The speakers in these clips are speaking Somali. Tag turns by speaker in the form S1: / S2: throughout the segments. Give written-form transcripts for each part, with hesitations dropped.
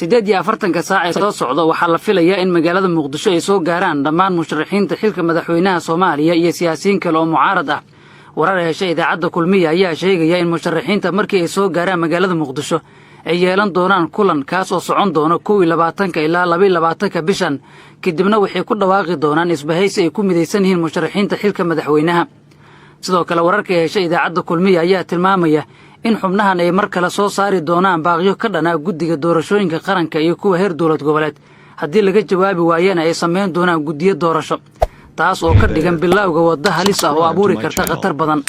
S1: 48 saac ee soo socda waxaa la filayaa in magaalada Muqdisho ay soo gaaraan dhammaan musharaxiinta xilka madaxweynaha Soomaaliya iyo siyaasiyiin kale oo mucaarad ah. Warar heshay idaacadda Kulmiye ayaa sheegaya in musharaxiinta markii ay soo gaaraan magaalada Muqdisho ay yeelan doonaan kulan kaas oo socon doona 21 ilaa 22 bishan, kadibna waxay ku dhawaaqi doonaan isbahaysi ay ku midaysan yihiin musharaxiinta xilka madaxweynaha. sidoo kale wararka heshay idaacadda Kulmiye ayaa tilmaamaya in xubnahan ay mar kale soo saari doonaan baaqyo ka dhana guddiga doorashooyinka qaranka iyo kuwa heer dowlad goboleed haddii laga jawaabi waayana ay sameyn doonaan guddiyo doorasho, taas oo ka dhigan bilowga wadda halis ah oo abuuri karta khatar badan.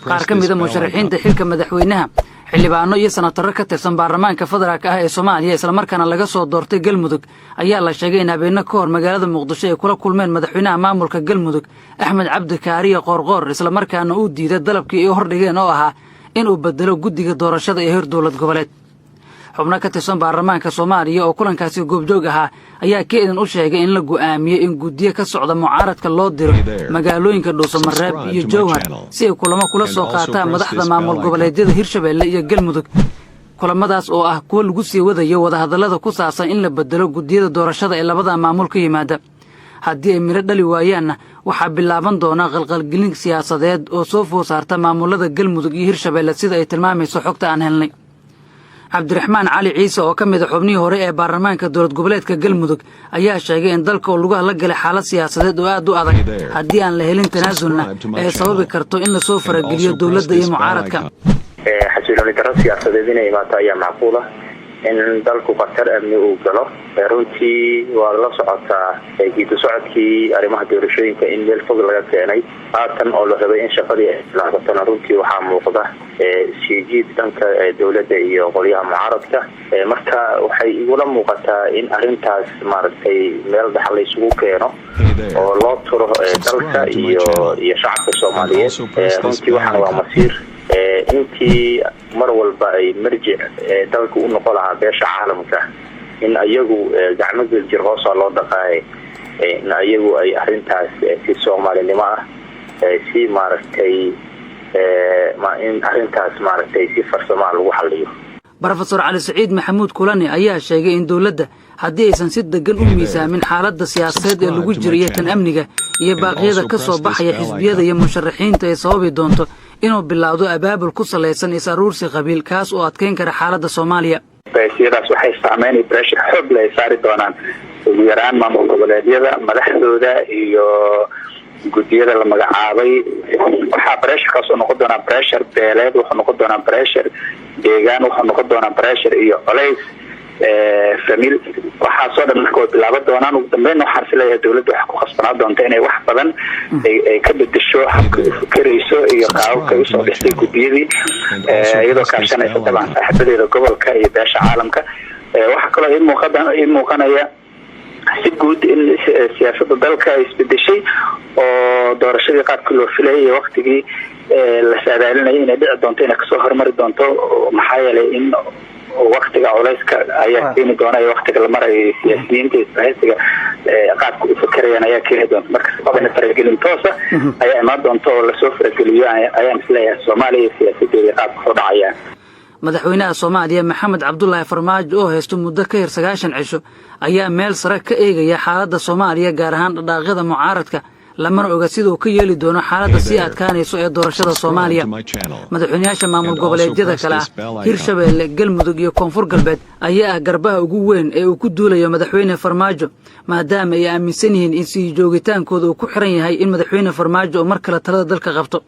S1: qaar ka mid ah musharaxiinta xilka madaxweynaha, xildhibaano iyo senatarro ka tirsan baarlamaanka federaalka ah ee Soomaaliya isla markaana laga soo doortay Galmudug ayaa la sheegay in habeenno ka hor magaalada Muqdisho ay kula kulmeen madaxweynaha maamulka Galmudug Axmed Cabdi Kaariye Qoorqoor isla markaana uu diiday dalabkii ay hordhigeen oo ahaa in uu bedelo guddiga doorashada ee heer dowlad goboleed. xubno ka tirsan baarlamaanka Soomaaliya oo kulankaasi goobjoog ahaa ayaa keedan u sheegay in la go'aamiyay in guddiyo ka socda mucaaradka loo diro magaalooyinka Dhuusamareeb iyo Jowhar si ay kulamo kula soo qaataan madaxda maamul goboleedyada Hirshabelle iyo Galmudug. kulamadaas oo ah kuwa lagu sii wadayo wadahadallada ku saabsan in la bedelo guddiyada doorashada ee labada maamul ka yimaada. haddii ay miro dhali waayaanna waxaa bilaaban doona qalqalgelin siyaasadeed oo soo food saarta maamulada Galmudug iyo Hirshabelle sida ay tilmaamayso xogta aan helnay. Cabdiraxmaan Cali Ciise oo ka mid ah xubnihii hore ee baarlamaanka dowlad goboleedka Galmudug ayaa sheegay in dalka uu lugaha la galay xaalad siyaasadeed oo aad u adag haddii aan la helin tanaasulna ay sababi karto in la soo farageliyo dowladda iyo mucaaradka.
S2: xasilooni darro siyaasadeed inay imaato ayaa macquul ah in dalku qatar amni uu galo. runtii waa la socotaa geedi socodkii arrimaha doorashooyinka in meel fog laga keenay haatan oo la rabay in shaqadii ay bilaabatana runtii waxaa muuqda sijiid dhanka dowladda iyo qolyaha mucaaradka. marka waxay igula muuqataa in arrintaas maaragtay meel dhaxal la isugu keeno oo loo turo dalka iyo shacabka Soomaaliyeed. runtii waxaan waa masiir intii mar walba ay marjic dalka u noqon lahaa beesha caalamka in ayagu gacmo geljir hoos loo dhaqaay in ayagu ay arrintaas si Soomaalinimo ah si maaragtay in arrintaas maaragtay si farsamo lagu xalliyo.
S1: Professor Cali Saciid Maxamuud Kulani ayaa sheegay in dowladda haddii aysan si degan u miisaamin xaaladda siyaasadeed ee lagu jiro tan amniga iyo baaqyada ka soo baxaya xisbiyada iyo musharaxiinta ay sababi doonto inuu bilaawdo abaabul ku saleysan is-aruursi qabiil kaas oo adkeyn kara xaaladda Soomaaliya.
S3: siyaasadaas waxay saameynay pressure xoog leh saari doonaan ugu yaraan maamul goboleedyada madaxdooda iyo guddiyada la magacaabay. waxaa pressure kaas oo noqon doona pressure beeleed, wuxuu noqon doona pressure deegaan, wuxuu noqon doona pressure iyo colays famil. waxaa soo dhan markay bilaaban doonaan ugu dambeyn waxaan filayaa dowladda wax ku khasbanaa doonta inay wax badan ay ka bedesho habka u fikrayso iyo qaababka ay usoo dhistay guddiyadii iyadoo kaashanaysa dabcan saaxiibadeeda gobolka iyo beesha caalamka. waxaa kaloo ii muuqanaya si guud in siyaasadda dalka ay isbedeshay oo doorashadii qaabkii loo filayay iyo waqtigii la saadaalinayay inay dhici doonto inay kasoo hormari doonto. maxaa yeelay in waqtiga culayska ayaa keeni doona iyo waqtiga la marayo siyaasiyiinta isbahaysiga qaabka u fakarayaan ayaa keeni doonta. marka sababna faragelin toosa ayaa imaan doonta oo lasoo farageliyo ayaan isleeyahay Soomaaliya siyaasadeeda qaabka soo dhacayaan.
S1: madaxweynaha Soomaaliya Maxamed Cabdullaahi Farmaajo oo haysto muddo ka yar 9 cisho ayaa meel sare ka eegaya xaaladda Soomaaliya gaar ahaan dhaqaaqyada mucaaradka lamana oga sida uu ka yeeli doono xaaladda si adkaanayso ee doorashada Soomaaliya. madaxweynayaasha maamul goboleedyada kale ah Hirshabelle, Galmudug iyo Koonfur Galbeed ayaa ah garbaha ugu weyn ee uu ku duulayo madaxweyne Farmaajo maadaama ay aaminsan yihiin in sii joogitaankooda uu ku xiran yahay in madaxweyne Farmaajo mar kale talada dalka qabto.